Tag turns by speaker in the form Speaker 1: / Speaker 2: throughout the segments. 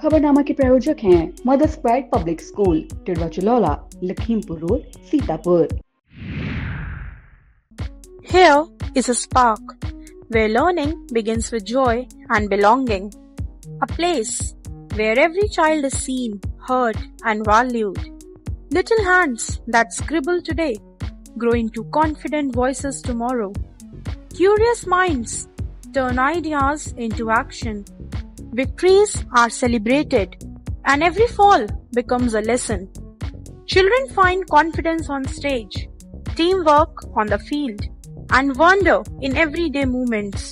Speaker 1: खबरनामा के प्रायोजक हैं Mother's Pride public school, Tidwa Chilaula, Lakhimpur road, Sitapur.
Speaker 2: Here is a spark where learning begins with joy and belonging. A place where every child is seen, heard and valued. Little hands that scribble today grow into confident voices tomorrow. Curious minds turn ideas into action. Victories are celebrated and every fall becomes a lesson. Children find confidence on stage, teamwork on the field, and wonder in everyday moments.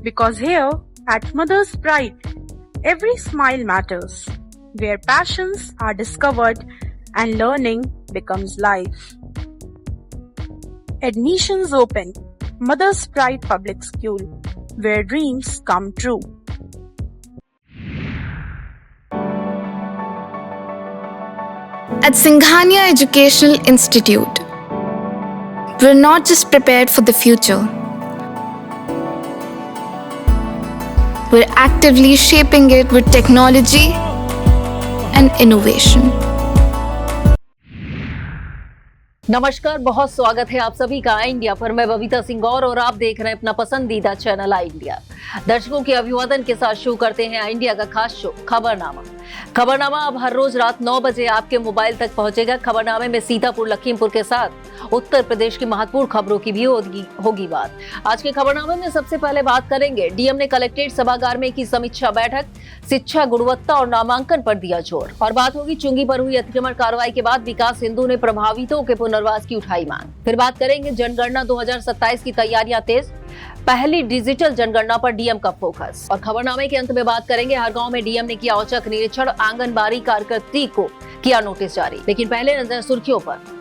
Speaker 2: Because here at Mother's Pride, every smile matters, where passions are discovered and learning becomes life. Admissions open. Mother's Pride Public School, where dreams come true.
Speaker 3: At Singhania Educational Institute, we're not just prepared for the future, we're actively shaping it with technology and innovation.
Speaker 4: नमस्कार, बहुत स्वागत है आप सभी का आई India पर। मैं बबीता सिंह और आप देख रहे हैं अपना पसंदीदा चैनल आई इंडिया। दर्शकों के अभिवादन के साथ शुरू करते हैं आई इंडिया का खास शो खबरनामा। खबरनामा अब हर रोज रात 9 बजे आपके मोबाइल तक पहुंचेगा। खबरनामे में सीतापुर, लखीमपुर के साथ उत्तर प्रदेश की महत्वपूर्ण खबरों की भी होगी बात। आज के खबरनामे में सबसे पहले बात करेंगे, डीएम ने कलेक्ट्रेट सभागार में की समीक्षा बैठक, शिक्षा गुणवत्ता और नामांकन पर दिया जोर। और बात होगी चुंगी पर हुई अतिक्रमण कार्रवाई के बाद विकास हिंदू ने प्रभावितों के पुनर्वास की उठाई मांग। फिर बात करेंगे जनगणना 2027 की तैयारियां तेज, पहली डिजिटल जनगणना पर डीएम का फोकस। और खबरनामे के अंत में बात करेंगे, हर गांव में डीएम ने किया औचक निरीक्षण, आंगनबाड़ी कार्यकर्ती को किया नोटिस जारी। लेकिन पहले नजर सुर्खियों पर।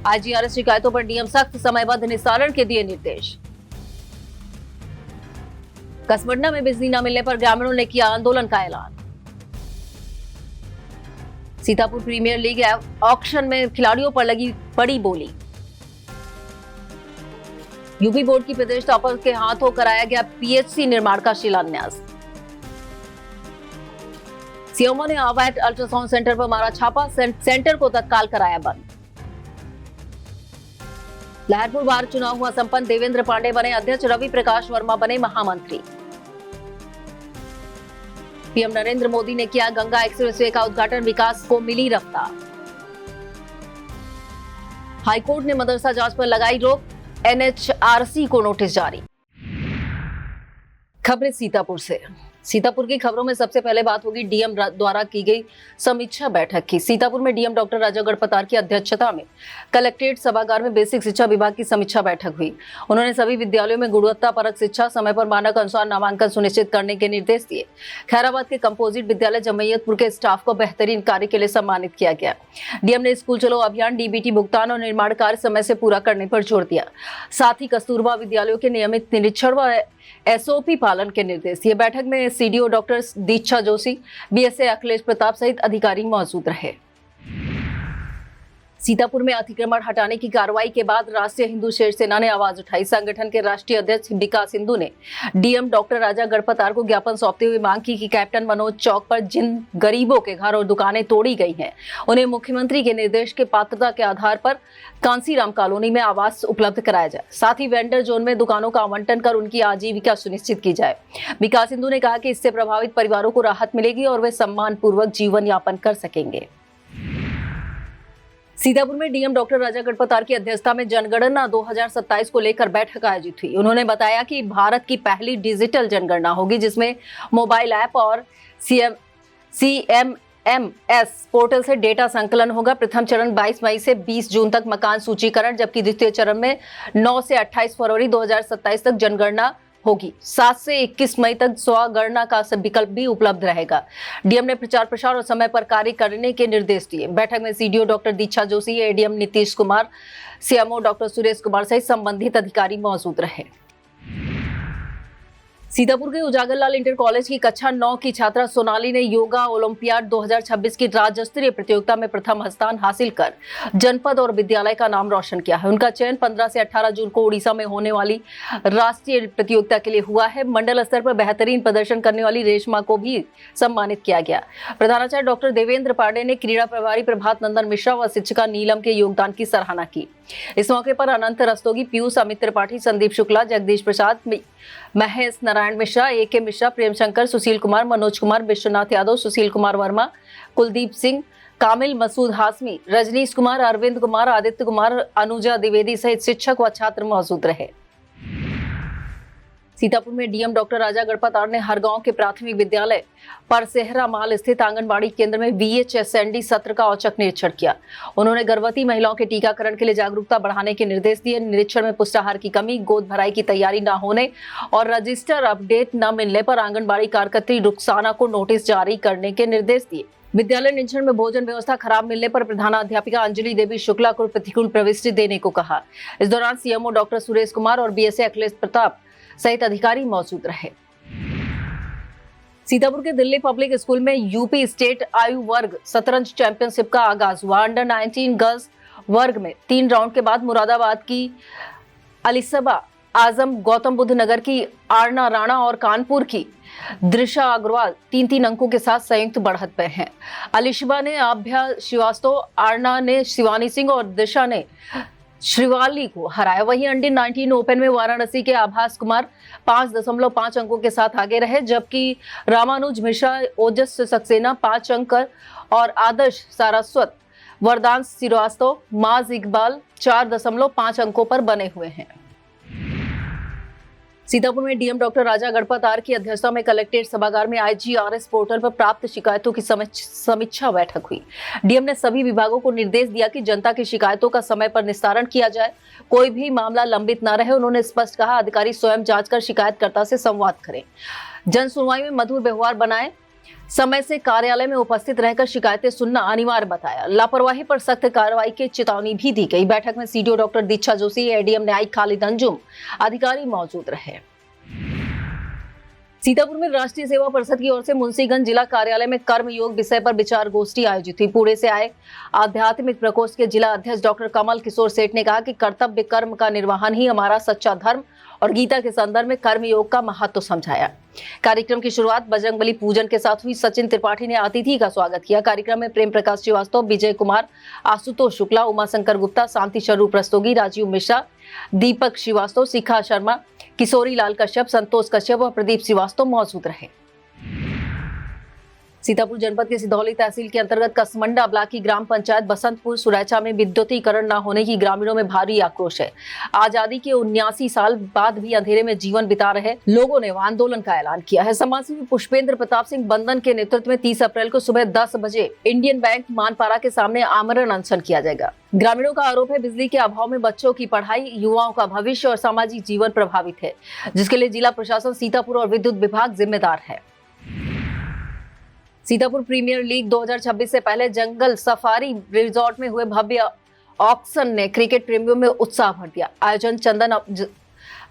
Speaker 4: आईजीआरएस शिकायतों पर डीएम सख्त समयबद्ध निस्तारण के दिए निर्देश। कसबंडा में बिजली न मिलने पर ग्रामीणों ने किया आंदोलन का ऐलान। सीतापुर प्रीमियर लीग ऑक्शन में खिलाड़ियों पर लगी बड़ी बोली। यूपी बोर्ड की प्रदेश टॉपर के हाथों कराया गया पीएचसी निर्माण का शिलान्यास। सीएमओ ने अवैध अल्ट्रासाउंड सेंटर पर मारा छापा, सेंटर को तत्काल कराया बंद। लहरपुर बार चुनाव हुआ संपन्न, देवेंद्र पांडे बने अध्यक्ष, रवि प्रकाश वर्मा बने महामंत्री। पीएम नरेंद्र मोदी ने किया गंगा एक्सप्रेसवे का उद्घाटन, विकास को मिली रफ्तार। हाईकोर्ट ने मदरसा जांच पर लगाई रोक, एनएचआरसी को नोटिस जारी। खबरें सीतापुर से। सीतापुर की खबरों में सबसे पहले बात होगी डीएम द्वारा की गई समीक्षा बैठक की। सीतापुर में डीएम डॉक्टर राजा गढ़पतार की अध्यक्षता में कलेक्ट्रेट सभागार में बेसिक शिक्षा विभाग की समीक्षा बैठक हुई। उन्होंने सभी विद्यालयों में गुणवत्तापरक शिक्षा, समय पर मानक अनुसार नामांकन सुनिश्चित करने के निर्देश दिए। खैराबाद के कंपोजिट विद्यालय जमैयतपुर के स्टाफ को बेहतरीन कार्य के लिए सम्मानित किया गया। डीएम ने स्कूल चलो अभियान, डीबीटी भुगतान और निर्माण कार्य समय से पूरा करने पर जोर दिया। साथ ही कस्तूरबा विद्यालयों के नियमित निरीक्षण व एसओपी पालन के निर्देश दिए। बैठक में CDO doctor Diksha Joshi, BSA Akhilesh Pratap सहित अधिकारी मौजूद रहे। सीतापुर में अतिक्रमण हटाने की कार्रवाई के बाद राष्ट्रीय हिंदू शेर सेना ने आवाज उठाई। संगठन के राष्ट्रीय अध्यक्ष विकास हिंदू ने डीएम डॉक्टर राजा गढ़पतार को ज्ञापन सौंपते हुए मांग की कि कैप्टन मनोज चौक पर जिन गरीबों के घर और दुकानें तोड़ी गई हैं, उन्हें मुख्यमंत्री के निर्देश के पात्रता के आधार पर कांसीराम कॉलोनी में आवास उपलब्ध कराया जाए। साथ ही वेंडर जोन में दुकानों का आवंटन कर उनकी आजीविका सुनिश्चित की जाए। विकास हिंदू ने कहा कि इससे प्रभावित परिवारों को राहत मिलेगी और वे सम्मान पूर्वक जीवन यापन कर सकेंगे। सीतापुर में डीएम डॉक्टर राजा गढ़पतार की अध्यक्षता में जनगणना 2027 को लेकर बैठक आयोजित हुई। उन्होंने बताया कि भारत की पहली डिजिटल जनगणना होगी, जिसमें मोबाइल ऐप और सीएमएमएस पोर्टल से डेटा संकलन होगा। प्रथम चरण 22 मई से 20 जून तक मकान सूचीकरण, जबकि द्वितीय चरण में 9 से 28 फरवरी 2027 तक जनगणना होगी। 7 से 21 मई तक स्वगणना का विकल्प भी उपलब्ध रहेगा। डीएम ने प्रचार प्रसार और समय पर कार्य करने के निर्देश दिए। बैठक में CDO doctor Diksha Joshi, ADM Nitish Kumar, CMO doctor Suresh Kumar सहित संबंधित अधिकारी मौजूद रहे। सीतापुर के उजागरलाल इंटर कॉलेज की कक्षा 9 की छात्रा सोनाली ने योगा ओलंपियाड 2026 की राज्य स्तरीय प्रतियोगिता में प्रथम स्थान हासिल कर जनपद और विद्यालय का नाम रोशन किया है। उनका चयन 15 से 18 जून को उड़ीसा में होने वाली राष्ट्रीय प्रतियोगिता के लिए हुआ है। मंडल स्तर पर बेहतरीन प्रदर्शन करने वाली रेशमा को भी सम्मानित किया गया। प्रधानाचार्य डॉक्टर देवेंद्र पांडे ने क्रीड़ा प्रभारी प्रभात नंदन मिश्रा व शिक्षिका नीलम के योगदान की सराहना की। इस मौके पर अनंत रस्तोगी, पीयूष, अमित त्रिपाठी, संदीप शुक्ला, जगदीश प्रसाद, महेश नारायण मिश्रा, AK मिश्रा, प्रेम शंकर, सुशील कुमार, मनोज कुमार, विश्वनाथ यादव, सुशील कुमार वर्मा, कुलदीप सिंह, कामिल, मसूद हाशमी, रजनीश कुमार, अरविंद कुमार, आदित्य कुमार, अनुजा द्विवेदी सहित शिक्षक व छात्र मौजूद रहे। सीतापुर में डीएम डॉक्टर राजा गणपत ने हर गांव के प्राथमिक विद्यालय परसेहरा माल स्थित आंगनबाड़ी केंद्र में VHSND सत्र का औचक निरीक्षण किया। उन्होंने गर्भवती महिलाओं के टीकाकरण के लिए जागरूकता बढ़ाने के निर्देश दिए। निरीक्षण में पुष्टाहार की कमी, गोद भराई की तैयारी न होने और रजिस्टर अपडेट न मिलने पर आंगनबाड़ी कार्यकर्त्री रुखसाना को नोटिस जारी करने के निर्देश दिए। विद्यालय निरीक्षण में भोजन व्यवस्था खराब मिलने पर प्रधानाध्यापिका अंजलि देवी शुक्ला को प्रतिकूल प्रविष्टि देने को कहा। इस दौरान CMO डॉक्टर सुरेश कुमार और BSA अखिलेश प्रताप सहित अधिकारी मौजूद रहे। सीतापुर के दिल्ली पब्लिक स्कूल में यूपी स्टेट आयु वर्ग शतरंज चैंपियनशिप का आगाज हुआ। अंडर 19 गर्ल्स वर्ग में 3 राउंड के बाद मुरादाबाद की अलिसबा आजम, गौतम बुद्ध नगर की आरना राणा और कानपुर की दृशा अग्रवाल 3-3 अंकों के साथ संयुक्त बढ़त पे हैं। अलिशबा ने आभ्या श्रीवास्तव, आरना ने शिवानी सिंह और दिशा ने श्रीवाली को हराया। वहीं अंडर 19 ओपन में वाराणसी के आभास कुमार 5.5 अंकों के साथ आगे रहे, जबकि रामानुज मिश्रा, ओजस सक्सेना 5 अंक और आदर्श सारस्वत, वरदान श्रीवास्तव, माज इकबाल 4.5 अंकों पर बने हुए हैं। सीतापुर में डीएम डॉक्टर राजा गणपत की अध्यक्षता में कलेक्ट्रेट सभागार में IGRS पोर्टल पर प्राप्त शिकायतों की समीक्षा बैठक हुई। डीएम ने सभी विभागों को निर्देश दिया कि जनता की शिकायतों का समय पर निस्तारण किया जाए, कोई भी मामला लंबित न रहे। उन्होंने स्पष्ट कहा, अधिकारी स्वयं जांच कर शिकायतकर्ता से संवाद करें, जन सुनवाई में मधुर व्यवहार बनाए, समय से कार्यालय में उपस्थित रहकर शिकायतें सुनना अनिवार्य बताया। लापरवाही पर सख्त कार्रवाई की चेतावनी भी दी गई। बैठक में CDO doctor Diksha Joshi, ADM न्यायिक खालिद अंजुम अधिकारी मौजूद रहे। सीतापुर में राष्ट्रीय सेवा परिषद की ओर से मुंशीगंज जिला कार्यालय में कर्म योग विषय पर विचार गोष्ठी आयोजित हुई। पुणे से आए आध्यात्मिक प्रकोष्ठ के जिला अध्यक्ष डॉक्टर कमल किशोर सेठ ने कहा कि कर्तव्य कर्म का निर्वहन ही हमारा सच्चा धर्म और गीता के संदर्भ में कर्म योग का महत्व समझाया। कार्यक्रम की शुरुआत बजरंगबली पूजन के साथ हुई। सचिन त्रिपाठी ने अतिथि का स्वागत किया। कार्यक्रम में प्रेम प्रकाश श्रीवास्तव, विजय कुमार, आशुतोष शुक्ला, उमाशंकर गुप्ता, शांति स्वरूप रस्तोगी, राजीव मिश्रा, दीपक श्रीवास्तव, शिखा शर्मा, किशोरी लाल कश्यप, संतोष कश्यप और प्रदीप श्रीवास्तव मौजूद रहे। सीतापुर जनपद के सिधौली तहसील के अंतर्गत कसमंडा ब्लॉक की ग्राम पंचायत बसंतपुर सुरैचा में विद्युतीकरण न होने की ग्रामीणों में भारी आक्रोश है। आजादी के 79 साल बाद भी अंधेरे में जीवन बिता रहे लोगों ने आंदोलन का ऐलान किया है। समाजसेवी पुष्पेंद्र प्रताप सिंह बंदन के नेतृत्व में 30 अप्रैल को सुबह 10 बजे इंडियन बैंक मानपारा के सामने आमरण अनशन किया जाएगा। ग्रामीणों का आरोप है, बिजली के अभाव में बच्चों की पढ़ाई, युवाओं का भविष्य और सामाजिक जीवन प्रभावित है, जिसके लिए जिला प्रशासन, सीतापुर और विद्युत विभाग जिम्मेदार है। सीतापुर प्रीमियर लीग 2026 से पहले जंगल सफारी रिजॉर्ट में हुए भव्य ऑक्शन ने क्रिकेट प्रेमियों में उत्साह भर दिया। आयोजन चंदन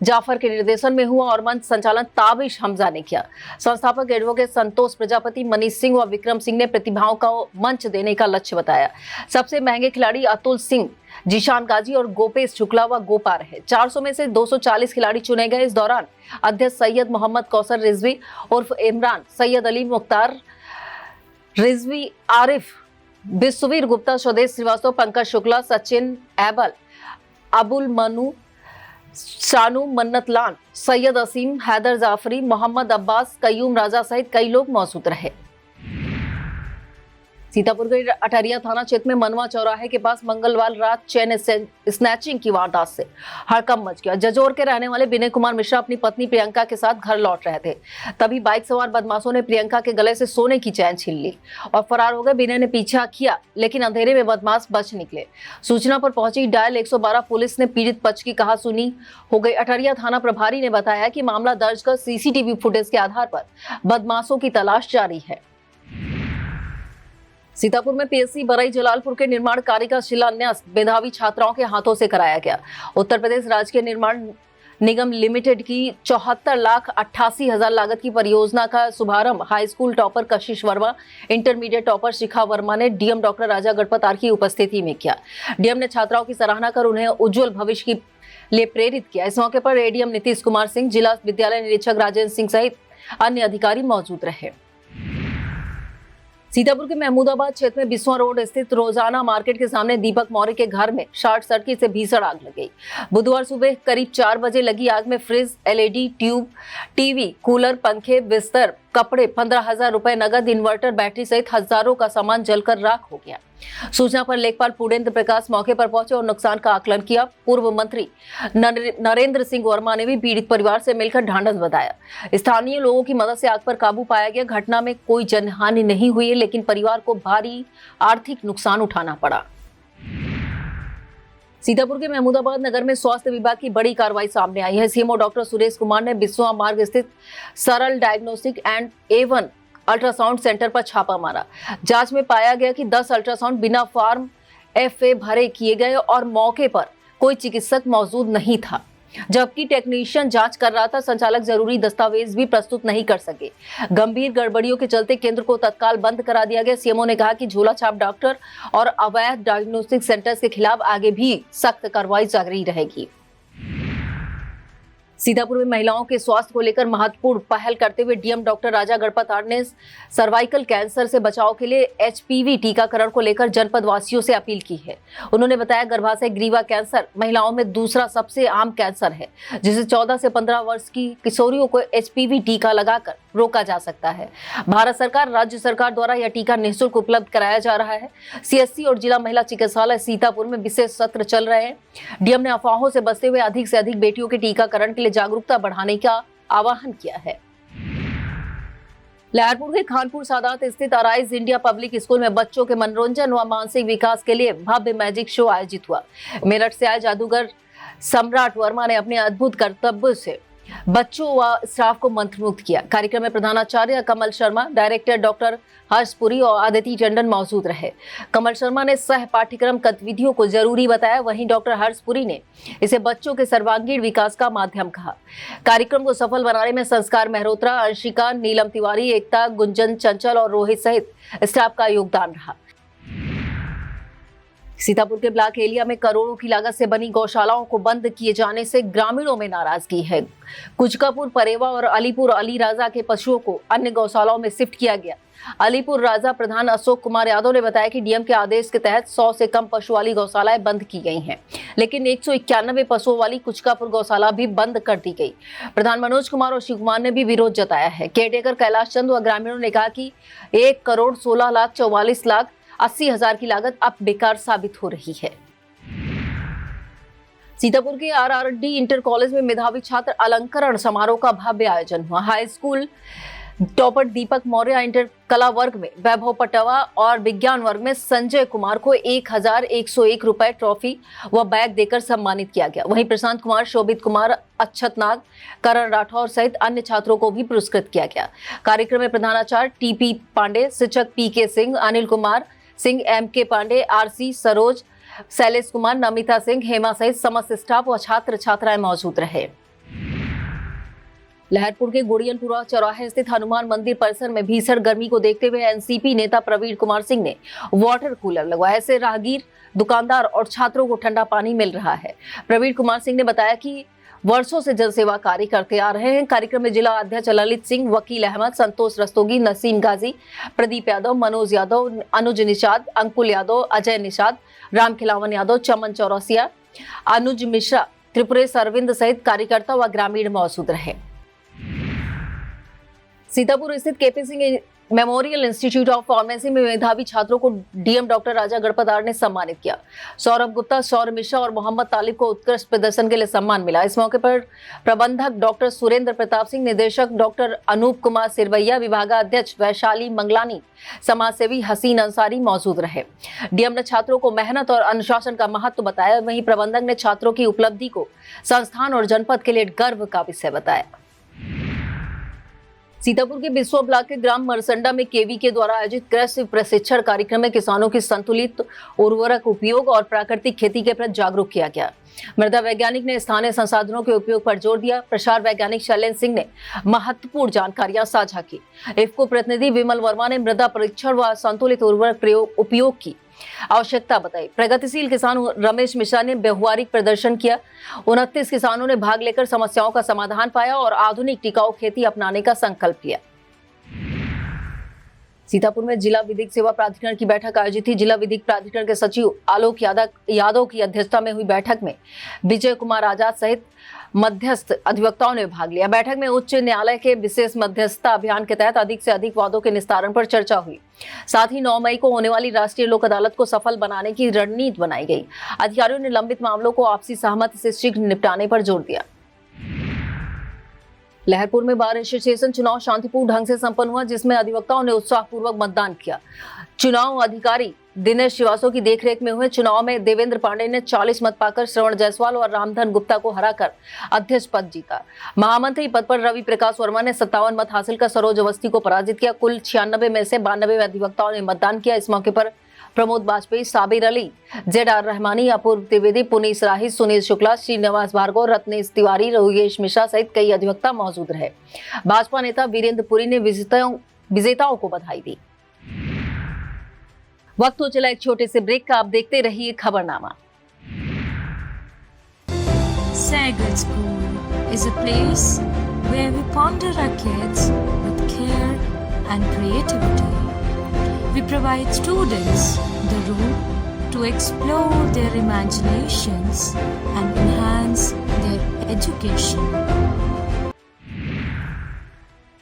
Speaker 4: जाफर के निर्देशन में हुआ और मंच संचालन ताबिश हमजा ने किया। संस्थापक एडवोकेट संतोष प्रजापति, मनीष सिंह व विक्रम सिंह ने प्रतिभाओं का मंच देने का लक्ष्य बताया। सबसे महंगे खिलाड़ी अतुल सिंह, जीशान गाजी और गोपेश शुक्ला व गोपा रहे। 400 में से 240 खिलाड़ी चुने गए। इस दौरान अध्यक्ष सैयद मोहम्मद कौसर रिजवी उर्फ इमरान, सैयद अली मुख्तार रिजवी, आरिफ, विश्ववीर गुप्ता, स्वदेश श्रीवास्तव, पंकज शुक्ला, सचिन एबल, अबुल मनु, शानू, मन्नत लान, सैयद असीम, हैदर जाफरी, मोहम्मद अब्बास, कयूम राजा सहित कई लोग मौजूद रहे। सीतापुर के अठरिया थाना क्षेत्र में मनवा चौराहे के पास मंगलवार रात चेन स्नैचिंग की वारदात से हड़कंप मच गया। जजोर के रहने वाले विनय कुमार मिश्रा अपनी पत्नी प्रियंका के साथ घर लौट रहे थे, तभी बाइक सवार बदमाशों ने प्रियंका के गले से सोने की चैन छीन ली और फरार हो गए। विनय ने पीछा किया, लेकिन अंधेरे में बदमाश बच निकले। सूचना पर पहुंची डायल 112 पुलिस ने पीड़ित पक्ष की कहासुनी हो गई। अठरिया थाना प्रभारी ने बताया कि मामला दर्ज कर CCTV फुटेज के आधार पर बदमाशों की तलाश जारी है। सीतापुर में PSC बरई जलालपुर के निर्माण कार्य का शिलान्यास मेधावी छात्राओं के हाथों से कराया गया। उत्तर प्रदेश राज्य के निर्माण निगम लिमिटेड की 74,88,000 लागत की परियोजना का शुभारंभ हाई स्कूल टॉपर कशिश वर्मा, इंटरमीडिएट टॉपर शिखा वर्मा ने डीएम डॉक्टर राजा गणपतार की उपस्थिति में किया। डीएम ने छात्राओं की सराहना कर उन्हें उज्जवल भविष्य की लिए प्रेरित किया। इस मौके पर एडीएम नीतीश कुमार सिंह, जिला विद्यालय निरीक्षक राजेंद्र सिंह सहित अन्य अधिकारी मौजूद रहे। सीतापुर के महमूदाबाद क्षेत्र में बिस्वा रोड स्थित रोजाना मार्केट के सामने दीपक मौर्य के घर में शॉर्ट सर्किट से भीषण आग लग गई। बुधवार सुबह करीब 4 बजे लगी आग में fridge, LED tube, TV, cooler, पंखे, बिस्तर, कपड़े, 15,000 रुपए नगद, इन्वर्टर, बैटरी सहित हजारों का सामान जलकर राख हो गया। सूचना पर लेखपाल पुरेंद्र प्रकाश मौके पर पहुंचे और नुकसान का आकलन किया। पूर्व मंत्री नरेंद्र सिंह वर्मा ने भी पीड़ित परिवार से मिलकर ढांढस बंधाया। स्थानीय लोगों की मदद से आग पर काबू पाया गया। घटना में कोई जनहानि नहीं हुई है, लेकिन परिवार को भारी आर्थिक नुकसान उठाना पड़ा। सीतापुर के महमूदाबाद नगर में स्वास्थ्य विभाग की बड़ी कार्रवाई सामने आई है। सीएमओ डॉक्टर सुरेश कुमार ने बिस्वा मार्ग स्थित सरल diagnostic and A1 ultrasound centre पर छापा मारा। जांच में पाया गया कि 10 अल्ट्रासाउंड बिना फॉर्म FA भरे किए गए और मौके पर कोई चिकित्सक मौजूद नहीं था। जबकि टेक्नीशियन जांच कर रहा था, संचालक जरूरी दस्तावेज भी प्रस्तुत नहीं कर सके। गंभीर गड़बड़ियों के चलते केंद्र को तत्काल बंद करा दिया गया। सीएमओ ने कहा कि झोला छाप डॉक्टर और अवैध डायग्नोस्टिक सेंटर्स के खिलाफ आगे भी सख्त कार्रवाई जारी रहेगी। सीतापुर में महिलाओं के स्वास्थ्य को लेकर महत्वपूर्ण पहल करते हुए डीएम डॉक्टर राजा गणपतार ने सर्वाइकल कैंसर से बचाव के लिए HPV टीकाकरण को लेकर जनपद वासियों से अपील की है। उन्होंने बताया गर्भाशय ग्रीवा कैंसर महिलाओं में दूसरा सबसे आम कैंसर है, जिसे 14 से 15 वर्ष की किशोरियों को HPV टीका लगाकर रोका जा सकता है। भारत सरकार, राज्य सरकार द्वारा यह टीका निःशुल्क उपलब्ध कराया जा रहा है। CSC और जिला महिला चिकित्सालय सीतापुर में विशेष सत्र चल रहे हैं। डीएम ने अफवाहों से बचते हुए अधिक से अधिक बेटियों के टीकाकरण के लिए जागरूकता बढ़ाने का आह्वान किया है। लहरपुर के खानपुर सादात स्थित अराइज इंडिया पब्लिक स्कूल में बच्चों के मनोरंजन व मानसिक विकास के लिए भव्य मैजिक शो आयोजित हुआ। मेरठ से आए जादूगर सम्राट वर्मा ने अपने अद्भुत कर्तव्य से बच्चों व स्टाफ को मंत्रमुग्ध किया। कार्यक्रम में प्रधानाचार्य कमल शर्मा, डायरेक्टर डॉक्टर हर्षपुरी और अदिति टंडन मौजूद रहे। कमल शर्मा ने सह पाठ्यक्रम गतिविधियों को जरूरी बताया, वहीं डॉक्टर हर्षपुरी ने इसे बच्चों के सर्वांगीण विकास का माध्यम कहा। कार्यक्रम को सफल बनाने में संस्कार मेहरोत्रा, अंशिका, नीलम तिवारी, एकता, गुंजन, चंचल और रोहित सहित स्टाफ का योगदान रहा। सीतापुर के ब्लॉक एलिया में करोड़ों की लागत से बनी गौशालाओं को बंद किए जाने से ग्रामीणों में नाराजगी है। कुचकापुर, परेवा और अलीपुर अली राजा के पशुओं को अन्य गौशालाओं में शिफ्ट किया गया। अलीपुर राजा प्रधान अशोक कुमार यादव ने बताया कि डीएम के आदेश के तहत 100 से कम पशु वाली गौशालाएं बंद की गई हैं, लेकिन 191 पशुओं वाली कुचकापुर गौशाला भी बंद कर दी गई। प्रधान मनोज कुमार और शिव कुमार ने भी विरोध जताया है। केयरटेकर कैलाश चंद व ग्रामीणों ने कहा कि 1,16,44,80,000 की लागत अब बेकार साबित हो रही है। सीतापुर के RRD इंटर कॉलेज में मेधावी छात्र अलंकरण समारोह का भव्य आयोजन हुआ। हाई स्कूल टॉपर दीपक मौर्य, इंटर कला वर्ग में वैभव पटवा और विज्ञान वर्ग में संजय कुमार को 1,101 रुपए ट्रॉफी व बैग देकर सम्मानित किया गया। वहीं प्रशांत कुमार, शोभित कुमार, अच्छत नाग, करण राठौर सहित अन्य छात्रों को भी पुरस्कृत किया गया। कार्यक्रम में प्रधानाचार्य TP पांडे, शिक्षक PK Singh, Anil Kumar Singh, MK Pandey, RC Saroj, Shailesh Kumar, Namita Singh, Hema सहित समस्त स्टाफ व छात्र छात्राएं मौजूद रहे। लहरपुर के गुड़ियनपुरा चौराहे स्थित हनुमान मंदिर परिसर में भीषण गर्मी को देखते हुए एनसीपी नेता प्रवीण कुमार सिंह ने वाटर कूलर लगवाया। ऐसे राहगीर, दुकानदार और छात्रों को ठंडा पानी मिल रहा है। प्रवीण कुमार सिंह ने बताया कि वर्षों से जल सेवा कार्य करते आ रहे हैं। कार्यक्रम में जिला अध्यक्ष ललित सिंह, वकील अहमद, संतोष रस्तोगी, नसीम गाजी, प्रदीप यादव, मनोज यादव, अनुज निषाद, अंकुल यादव, अजय निषाद, राम खिलावन यादव, चमन चौरसिया, अनुज मिश्रा, त्रिपुरेश अरविंद सहित कार्यकर्ता व ग्रामीण मौजूद रहे। सीतापुर स्थित KP Singh memorial institute of pharmacy में मेधावी छात्रों को डीएम डॉक्टर राजा गणपतार ने सम्मानित किया। सौरभ गुप्ता, सौर मिश्रा और मोहम्मद तालिब को उत्कृष्ट प्रदर्शन के लिए सम्मान मिला। इस मौके पर प्रबंधक डॉक्टर सुरेंद्र प्रताप सिंह, निदेशक डॉक्टर अनूप कुमार सिरवैया, विभागाध्यक्ष वैशाली मंगलानी, समाजसेवी हसीन अंसारी मौजूद रहे। डीएम ने छात्रों को मेहनत और अनुशासन का महत्व बताया। वहीं प्रबंधक ने छात्रों की उपलब्धि को संस्थान और जनपद के लिए गर्व का विषय बताया। सीतापुर के बिस्वा ब्लॉक के ग्राम मरसंडा में केवी के द्वारा आयोजित कृषि प्रशिक्षण कार्यक्रम में किसानों की संतुलित उर्वरक उपयोग और प्राकृतिक खेती के प्रति जागरूक किया गया। मृदा वैज्ञानिक ने स्थानीय संसाधनों के उपयोग पर जोर दिया। प्रसार वैज्ञानिक शैलेंद्र सिंह ने महत्वपूर्ण जानकारियां साझा की। इफ्को प्रतिनिधि विमल वर्मा ने मृदा परीक्षण व संतुलित उर्वरक उपयोग की आवश्यकता बताई। प्रगतिशील किसान रमेश मिश्रा ने व्यवहारिक प्रदर्शन किया। 29 किसानों ने भाग लेकर समस्याओं का समाधान पाया और आधुनिक टिकाऊ खेती अपनाने का संकल्प लिया। सीतापुर में जिला विधिक सेवा प्राधिकरण की बैठक आयोजित थी। जिला विधिक प्राधिकरण के सचिव आलोक यादव की अध्यक्षता में हुई बैठक में विजय कुमार आजाद सहित मध्यस्थ अधिवक्ताओं ने भाग लिया। बैठक में उच्च न्यायालय के विशेष मध्यस्थता अभियान के तहत अधिक से अधिक वादों के निस्तारण पर चर्चा हुई। साथ ही 9 मई को होने वाली राष्ट्रीय लोक अदालत को सफल बनाने की रणनीति बनाई गई। अधिकारियों ने लंबित मामलों को आपसी सहमति से शीघ्र निपटाने पर जोर दिया। लहरपुर में बार एसोसिएशन चुनाव शांतिपूर्ण ढंग से संपन्न हुआ, जिसमें अधिवक्ताओं ने उत्साहपूर्वक मतदान किया। चुनाव अधिकारी दिनेश श्रीवास्तव की देखरेख में हुए चुनाव में देवेंद्र पांडे ने 40 मत पाकर श्रवण जायसवाल और रामधन गुप्ता को हराकर अध्यक्ष पद जीता। महामंत्री पद पर रवि प्रकाश वर्मा ने 57 मत हासिल कर सरोज अवस्थी को पराजित किया। कुल 96 में से 92 अधिवक्ताओं ने मतदान किया। इस मौके पर प्रमोद बाजपेयी, साबिर अली, जेड.आर. रहमानी, अपूर्व त्रिवेदी, पुनीत राही, सुनील शुक्ला, श्रीनिवास भार्गव, रत्नेश तिवारी, योगेश मिश्रा सहित कई अधिवक्ता मौजूद रहे। भाजपा नेता वीरेंद्र पुरी ने विजेताओं को बधाई दी। वक्त हो चला एक छोटे से ब्रेक का। आप देखते रहिए खबरनामा।
Speaker 5: Sagat School is a place where we ponder our kids with care and creativity. We provide students the room to explore their imaginations and enhance their education.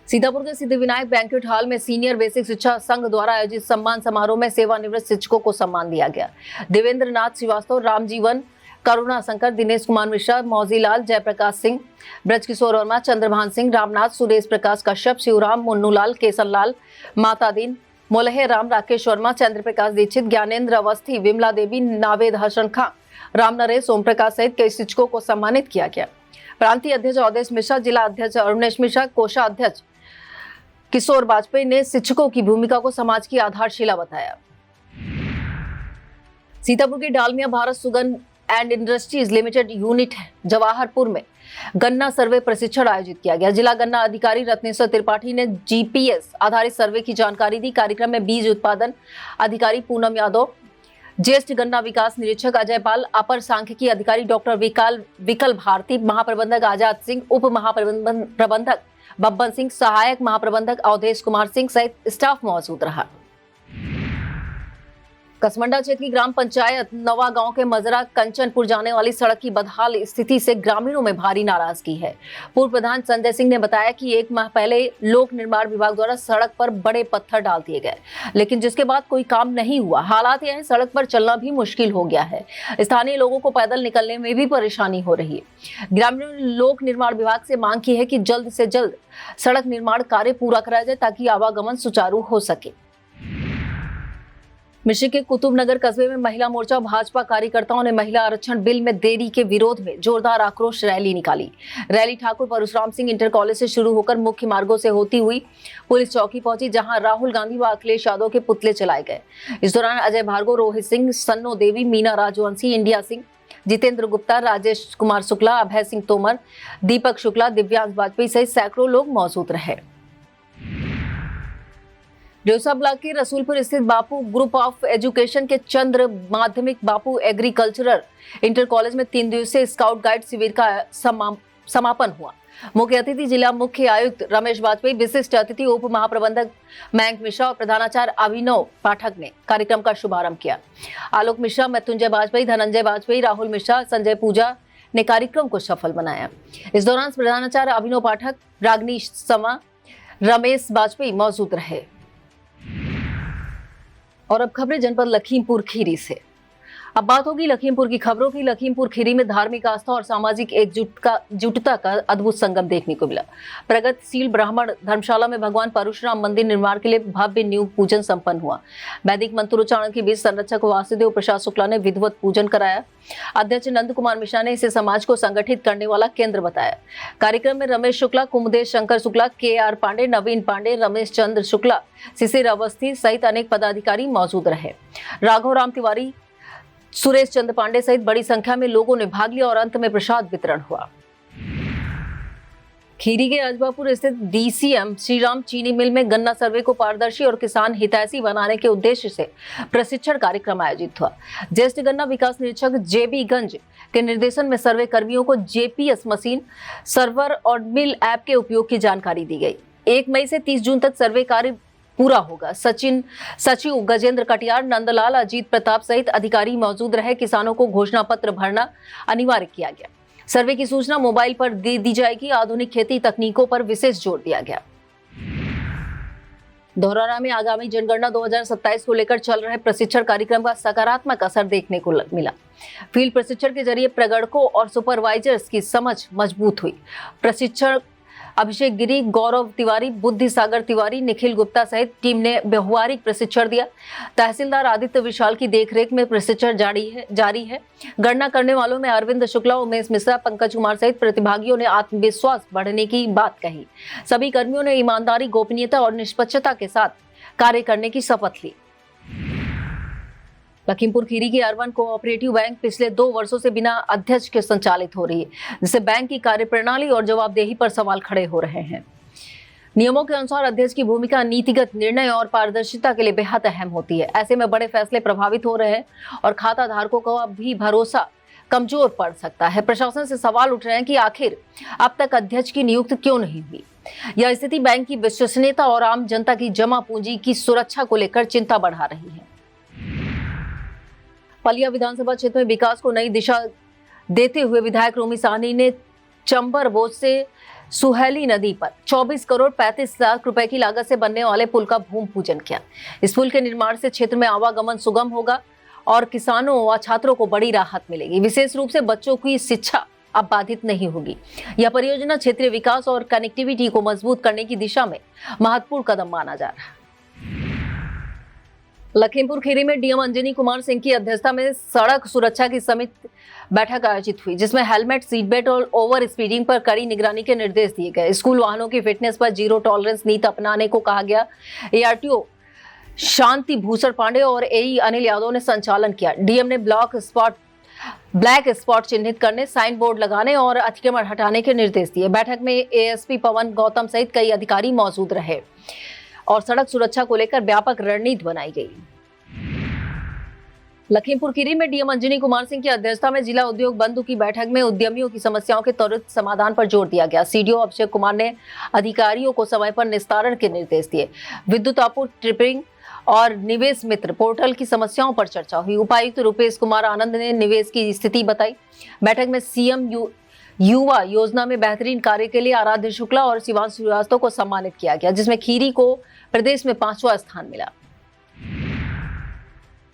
Speaker 4: Sitapur के सिद्धिविनायक बैंक्वेट हॉल में सीनियर बेसिक शिक्षा संघ द्वारा आयोजित सम्मान समारोह में सेवानिवृत्त शिक्षकों को सम्मान दिया गया। देवेंद्र नाथ श्रीवास्तव, रामजीवन, करुणा शंकर, दिनेश कुमार मिश्रा, मौजीलाल, जयप्रकाश सिंह, ब्रजकिशोर वर्मा, चंद्रभान सिंह, रामनाथ, सुरेश प्रकाश कश्यप, शिवराम, मुन्नूलाल, केसनलाल, मातादीन, मोलहे राम, राकेश वर्मा, चंद्र प्रकाश दीक्षित, ज्ञानेंद्र अवस्थी, विमला देवी, नावेद हसन खां, राम नरेश, ओम प्रकाश सहित कई शिक्षकों को सम्मानित किया गया। प्रांतीय अध्यक्ष अवधेश मिश्रा, जिला अध्यक्ष अरुणेश मिश्रा, कोषाध्यक्ष किशोर वाजपेयी ने शिक्षकों की भूमिका को समाज की आधारशिला बताया। सीतापुर के Dalmia Bharat sugar and industries limited unit Jawaharpur में गन्ना सर्वे प्रशिक्षण आयोजित किया गया। जिला गन्ना अधिकारी रत्नेश्वर त्रिपाठी ने जीपीएस आधारित सर्वे की जानकारी दी। कार्यक्रम में बीज उत्पादन अधिकारी पूनम यादव, ज्येष्ठ गन्ना विकास निरीक्षक अजय पाल, अपर सांख्यिकी अधिकारी डॉक्टर विकल भारती, महाप्रबंधक आजाद सिंह, उप महाप्रबंधक बब्बन सिंह, सहायक महाप्रबंधक अवधेश कुमार सिंह सहित स्टाफ मौजूद रहा। कसमंडा क्षेत्र की ग्राम पंचायत नवा गांव के मजरा कंचनपुर जाने वाली सड़क की बदहाल स्थिति से ग्रामीणों में भारी नाराजगी है। पूर्व प्रधान संजय सिंह ने बताया कि 1 माह पहले लोक निर्माण विभाग द्वारा सड़क पर बड़े पत्थर डाल दिए गए, लेकिन जिसके बाद कोई काम नहीं हुआ। हालात यह है, सड़क पर चलना भी मुश्किल हो गया है। स्थानीय लोगों को पैदल निकलने में भी परेशानी हो रही है। ग्रामीणों ने लोक निर्माण विभाग से मांग की है कि जल्द से जल्द सड़क निर्माण कार्य पूरा कराया जाए ताकि आवागमन सुचारू हो सके। मिश्री के कुतुबनगर कस्बे में महिला मोर्चा भाजपा कार्यकर्ताओं ने महिला आरक्षण बिल में देरी के विरोध में जोरदार आक्रोश रैली निकाली। Rally Thakur Parshuram Singh inter college से शुरू होकर मुख्य मार्गों से होती हुई पुलिस चौकी पहुंची, जहां राहुल गांधी व अखिलेश यादव के पुतले चलाए गए। इस दौरान अजय भार्गव, रोहित सिंह, सन्नो देवी, मीना राजवंशी, इंडिया सिंह, जितेंद्र गुप्ता, राजेश कुमार शुक्ला, अभय सिंह तोमर, दीपक शुक्ला, दिव्यांश वाजपेयी सहित सैकड़ों लोग मौजूद रहे। देवसा ब्लॉक के रसूलपुर स्थित बापू ग्रुप ऑफ एजुकेशन के चंद्र माध्यमिक बापू एग्रीकल्चरल इंटर कॉलेज में 3 दिवसीय स्काउट गाइड शिविर का समापन हुआ। मुख्य अतिथि जिला मुख्य आयुक्त रमेश वाजपेयी, विशिष्ट अतिथि उप महाप्रबंधक मयंक मिश्रा और प्रधानाचार्य अभिनव पाठक ने कार्यक्रम का शुभारंभ किया। आलोक मिश्रा, मृत्युंजय वाजपेयी, धनंजय वाजपेयी, राहुल मिश्रा, संजय पूजा ने कार्यक्रम को सफल बनाया। इस दौरान प्रधानाचार्य अभिनव पाठक, रागनी समा, रमेश वाजपेयी मौजूद रहे। और अब खबरें जनपद लखीमपुर खीरी से। अब बात होगी लखीमपुर की खबरों की। लखीमपुर खीरी में धार्मिक आस्था और सामाजिक एकजुटता का अद्भुत संगम देखने को मिला। प्रगतिशील ब्राह्मण धर्मशाला में भगवान परशुराम मंदिर निर्माण के लिए भव्य नींव पूजन संपन्न हुआ। वैदिक मंत्रोच्चारण के बीच संरक्षक वासुदेव प्रसाद शुक्ला ने विधिवत पूजन कराया। अध्यक्ष नंद कुमार मिश्रा ने इसे समाज को संगठित करने वाला केंद्र बताया। कार्यक्रम में रमेश शुक्ला, कुमुदेश शंकर शुक्ला, KR पांडे, नवीन पांडे, रमेश चंद्र शुक्ला, शिशिर अवस्थी सहित अनेक पदाधिकारी मौजूद रहे। राघव राम तिवारी, सुरेश चंद्र पांडे सहित बड़ी संख्या में लोगों ने भाग लिया और अंत में प्रसाद वितरण हुआ। खीरी के अजबापुर स्थित DCM श्रीराम चीनी मिल में गन्ना सर्वे को पारदर्शी और किसान हितैषी बनाने के उद्देश्य से प्रशिक्षण कार्यक्रम आयोजित हुआ। ज्येष्ठ गन्ना विकास निरीक्षक JB गंज के निर्देशन में सर्वे कर्मियों को GPS मशीन, सर्वर और मिल ऐप के उपयोग की जानकारी दी गई। 1 मई से 30 जून तक सर्वे कार्य पूरा होगा। सचिव गजेंद्र कटियार, नंदलाल, अजीत प्रताप सहित अधिकारी मौजूद रहे। किसानों को घोषणा पत्र भरना अनिवार्य किया गया। सर्वे की सूचना मोबाइल पर दे दी जाएगी। आधुनिक खेती तकनीकों पर विशेष जोर दिया गया। धौरारा में आगामी जनगणना 2027 को लेकर चल रहे प्रशिक्षण कार्यक्रम का सकारात्मक असर देखने को मिला। फील्ड प्रशिक्षण के जरिए प्रगणकों और सुपरवाइजर्स की समझ मजबूत हुई। प्रशिक्षण अभिषेक गिरी, गौरव तिवारी, बुद्धि सागर तिवारी, निखिल गुप्ता सहित टीम ने व्यवहारिक प्रशिक्षण दिया। तहसीलदार आदित्य विशाल की देखरेख में प्रशिक्षण जारी है। गणना करने वालों में अरविंद शुक्ला, उमेश मिश्रा, पंकज कुमार सहित प्रतिभागियों ने आत्मविश्वास बढ़ने की बात कही। सभी कर्मियों ने ईमानदारी, गोपनीयता और निष्पक्षता के साथ कार्य करने की शपथ ली। लखीमपुर खीरी की अर्बन कोऑपरेटिव बैंक पिछले 2 वर्षों से बिना अध्यक्ष के संचालित हो रही है, जिससे बैंक की कार्यप्रणाली और जवाबदेही पर सवाल खड़े हो रहे हैं। नियमों के अनुसार अध्यक्ष की भूमिका नीतिगत निर्णय और पारदर्शिता के लिए बेहद अहम होती है। ऐसे में बड़े फैसले प्रभावित हो रहे हैं और खाता धारकों का भी भरोसा कमजोर पड़ सकता है। प्रशासन से सवाल उठ रहे हैं कि आखिर अब तक अध्यक्ष की नियुक्ति क्यों नहीं हुई। यह स्थिति बैंक की विश्वसनीयता और आम जनता की जमा पूंजी की सुरक्षा को लेकर चिंता बढ़ा रही है। पलिया विधानसभा क्षेत्र में विकास को नई दिशा देते हुए विधायक रोमी साहनी ने चंबर बोझ से सुहेली नदी पर 24 करोड़ 35 लाख रुपए की लागत से बनने वाले पुल का भूमि पूजन किया। इस पुल के निर्माण से क्षेत्र में आवागमन सुगम होगा और किसानों व छात्रों को बड़ी राहत मिलेगी। विशेष रूप से बच्चों की शिक्षा अब बाधित नहीं होगी। यह परियोजना क्षेत्रीय विकास और कनेक्टिविटी को मजबूत करने की दिशा में महत्वपूर्ण कदम माना जा रहा है। लखीमपुर खीरी में डीएम अंजनी कुमार सिंह की अध्यक्षता में सड़क सुरक्षा की समिति बैठक आयोजित हुई, जिसमें हेलमेट, सीट बेल्ट और ओवर स्पीडिंग पर कड़ी निगरानी के निर्देश दिए गए। स्कूल वाहनों की फिटनेस पर जीरो टॉलरेंस नीति अपनाने को कहा गया। ARTO शांति भूषण पांडे और AE अनिल यादव ने संचालन किया। डीएम ने ब्लैक स्पॉट चिन्हित करने, साइन बोर्ड लगाने और अतिक्रमण हटाने के निर्देश दिए। बैठक में ASP पवन गौतम सहित कई अधिकारी मौजूद रहे और सड़क सुरक्षा को लेकर व्यापक रणनीति बनाई गई। लखीमपुर खीरी में डीएम अंजनी कुमार सिंह की अध्यक्षता में जिला उद्योग बंधु की बैठक में उद्यमियों की समस्याओं के त्वरित समाधान पर जोर दिया गया। CDO अभिषेक कुमार ने अधिकारियों को समय पर निस्तारण के निर्देश दिए। विद्युत आपूर्ति, ट्रिपिंग और निवेश मित्र पोर्टल की समस्याओं पर चर्चा हुई। उपायुक्त रुपेश कुमार आनंद ने निवेश की स्थिति बताई। बैठक में CM युवा योजना में बेहतरीन कार्य के लिए आराध्य शुक्ला और शिवांश श्रीवास्तव को सम्मानित किया गया, जिसमें खीरी को प्रदेश में 5वां स्थान मिला।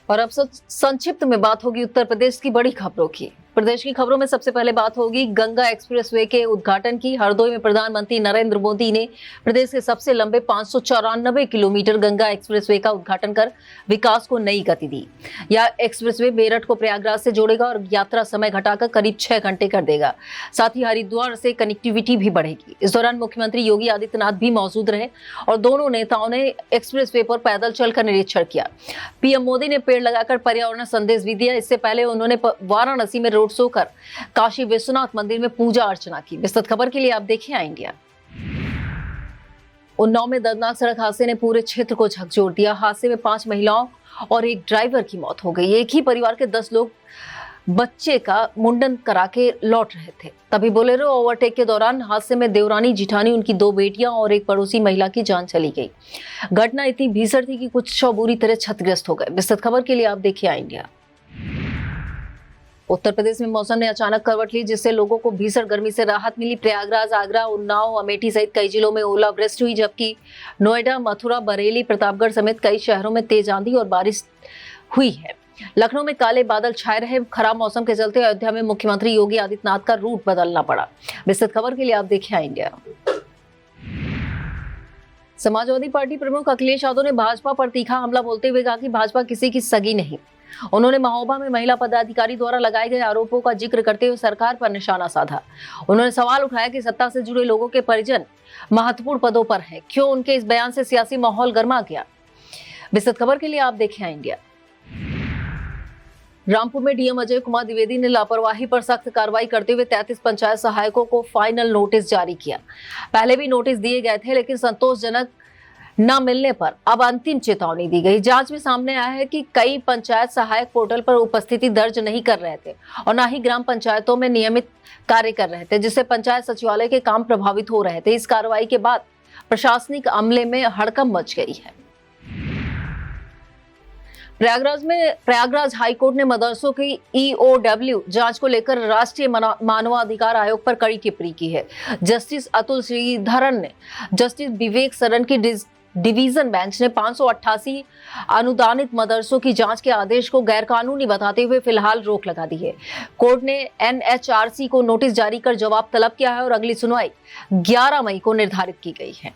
Speaker 4: और अब संक्षिप्त में बात होगी उत्तर प्रदेश की बड़ी खबरों की। प्रदेश की खबरों में सबसे पहले बात होगी गंगा एक्सप्रेसवे के उद्घाटन की। हरदोई में प्रधानमंत्री नरेंद्र मोदी ने प्रदेश के सबसे लंबे 594 किलोमीटर गंगा एक्सप्रेसवे का उद्घाटन कर विकास को नई गति दी। यह एक्सप्रेसवे मेरठ को प्रयागराज से जोड़ेगा और यात्रा समय घटाकर करीब 6 घंटे कर देगा। साथ ही हरिद्वार से कनेक्टिविटी भी बढ़ेगी। इस दौरान मुख्यमंत्री योगी आदित्यनाथ भी मौजूद रहे और दोनों नेताओं ने एक्सप्रेसवे पर पैदल चलकर निरीक्षण किया। PM मोदी ने पेड़ लगाकर पर्यावरण संदेश भी दिया। इससे पहले उन्होंने वाराणसी में रोड शो कर काशी विश्वनाथ मंदिर में पूजा अर्चना की। विस्तृत खबर के लिए आप देखिए इंडिया। उन्नाव में दर्दनाक सड़क हादसे ने पूरे क्षेत्र को झकझोर दिया। हादसे में 5 महिलाओं और एक ड्राइवर की मौत हो गई। एक ही परिवार के 10 लोग बच्चे का मुंडन करा के लौट रहे थे, तभी बोलेरो ओवरटेक के दौरान हादसे में देवरानी, जिठानी, उनकी 2 बेटियां और एक पड़ोसी महिला की जान चली गई। घटना इतनी भीषण थी कि कुछ शव बुरी तरह क्षतिग्रस्त हो गए। विस्तृत खबर के लिए आप देखिए इंडिया। उत्तर प्रदेश में मौसम ने अचानक करवट ली, जिससे लोगों को भीषण गर्मी से राहत मिली। प्रयागराज, आगरा, उन्नाव, अमेठी सहित कई जिलों में ओलावृष्टि हुई, जबकि नोएडा, मथुरा, बरेली, प्रतापगढ़ समेत कई शहरों में तेज आंधी और बारिश हुई है। लखनऊ में काले बादल छाए रहे। खराब मौसम के चलते अयोध्या में मुख्यमंत्री योगी आदित्यनाथ का रूट बदलना पड़ा। विस्तृत खबर के लिए आप देखिए इंडिया। समाजवादी पार्टी प्रमुख अखिलेश यादव ने भाजपा पर तीखा हमला बोलते हुए कहा कि भाजपा किसी की सगी नहीं। उन्होंने महोबा में महिला पदाधिकारी द्वारा लगाए गए आरोपों का जिक्र करते हुए सरकार पर निशाना साधा। उन्होंने सवाल उठाया कि सत्ता से जुड़े लोगों के परिजन महत्वपूर्ण पदों पर हैं, क्यों उनके इस बयान से सियासी माहौल गर्मा गया। विस्तृत खबर के लिए आप देखें इंडिया। रामपुर में डीएम अजय कुमार द्विवेदी ने लापरवाही पर सख्त कार्रवाई करते हुए 33 पंचायत सहायकों को फाइनल नोटिस जारी किया। पहले भी नोटिस दिए गए थे, लेकिन संतोषजनक न मिलने पर अब अंतिम चेतावनी दी गई। जांच में सामने आया है कि कई पंचायत सहायक पोर्टल पर उपस्थिति दर्ज नहीं कर रहे थे और न ही ग्राम पंचायतों में नियमित कार्य कर रहे थे, जिससे पंचायत सचिवालय के काम प्रभावित हो रहे थे। इस कार्रवाई के बाद प्रशासनिक अमले में हड़कंप मच गई है। प्रयागराज हाईकोर्ट ने मदरसों की EOW जांच को लेकर राष्ट्रीय मानवाधिकार आयोग पर कड़ी टिप्पणी की है। जस्टिस अतुल श्रीधरन ने जस्टिस विवेक सरन की डिवीजन बेंच ने 588 अनुदानित मदरसों की जांच के आदेश को गैरकानूनी बताते हुए फिलहाल रोक लगा दी है। कोर्ट ने NHRC को नोटिस जारी कर जवाब तलब किया है और अगली सुनवाई 11 मई को निर्धारित की गई है।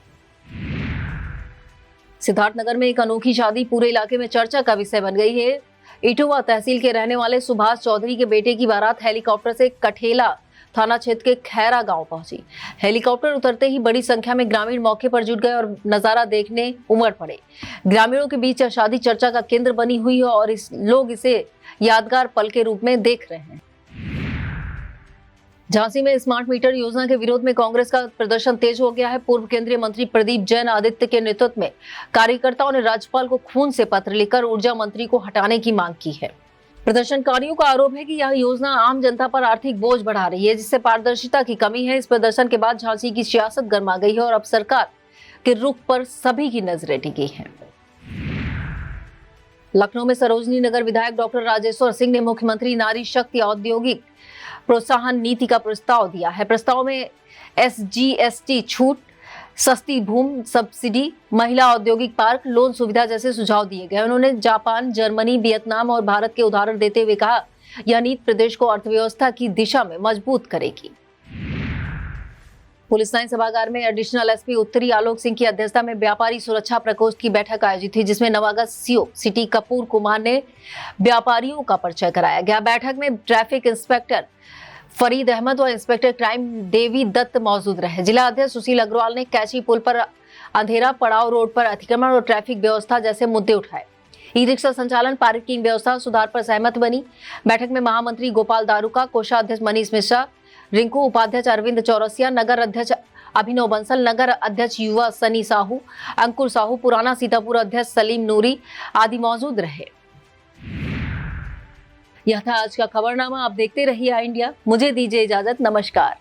Speaker 4: सिद्धार्थनगर में एक अनोखी शादी पूरे इलाके में चर्चा का विषय बन गई है। इटुवा तहसील के रहने वाले सुभाष चौधरी के बेटे की बारात हेलीकॉप्टर से कठेला थाना क्षेत्र के खैरा गांव पहुंची। हेलीकॉप्टर उतरते ही बड़ी संख्या में ग्रामीण मौके पर जुट गए और नजारा देखने उमड़ पड़े। ग्रामीणों के बीच यह शादी चर्चा का केंद्र बनी हुई है और लोग इसे यादगार पल के रूप में देख रहे हैं। झांसी में स्मार्ट मीटर योजना के विरोध में कांग्रेस का प्रदर्शन तेज हो गया है। पूर्व केंद्रीय मंत्री प्रदीप जैन आदित्य के नेतृत्व में कार्यकर्ताओं ने राज्यपाल को खून से पत्र लिखकर ऊर्जा मंत्री को हटाने की मांग की है। प्रदर्शनकारियों का आरोप है कि यह योजना आम जनता पर आर्थिक बोझ बढ़ा रही है, जिससे पारदर्शिता की कमी है। इस प्रदर्शन के बाद झांसी की सियासत गर्मा गई है और अब सरकार के रुख पर सभी की नजरें टिकी हैं। लखनऊ में सरोजनी नगर विधायक डॉक्टर राजेश्वर सिंह ने मुख्यमंत्री नारी शक्ति औद्योगिक प्रोत्साहन नीति का प्रस्ताव दिया है। प्रस्ताव में SGST छूट, सस्ती भूमि सब्सिडी, महिला औद्योगिक पार्क, लोन सुविधा जैसे सुझाव दिए गए। उन्होंने जापान, जर्मनी, वियतनाम और भारत के उदाहरण देते हुए कहा, यह नीति प्रदेश को अर्थव्यवस्था की दिशा में मजबूत करेगी। पुलिस लाइन सभागार में एडिशनल SP उत्तरी आलोक सिंह की अध्यक्षता में व्यापारी सुरक्षा प्रकोष्ठ की बैठक आयोजित हुई, जिसमें नवागत CO सिटी कपूर कुमार ने व्यापारियों का परिचय कराया गया। बैठक में ट्रैफिक इंस्पेक्टर फरीद अहमद और इंस्पेक्टर क्राइम देवी दत्त मौजूद रहे। जिला अध्यक्ष सुशील अग्रवाल ने कैची पुल पर अंधेरा पड़ाव रोड पर अतिक्रमण और ट्रैफिक व्यवस्था जैसे मुद्दे उठाए। ई-रिक्शा संचालन, पार्किंग व्यवस्था सुधार पर सहमत बनी। बैठक में महामंत्री गोपाल दारुका, कोषाध्यक्ष मनीष मिश्रा, रिंकू उपाध्यक्ष अरविंद चौरसिया, नगर अध्यक्ष अभिनव बंसल, नगर अध्यक्ष युवा सनी साहू, अंकुर साहू, पुराना सीतापुर अध्यक्ष सलीम नूरी आदि मौजूद रहे। यह था आज का खबरनामा। आप देखते रहिए इंडिया। मुझे दीजिए इजाजत। नमस्कार।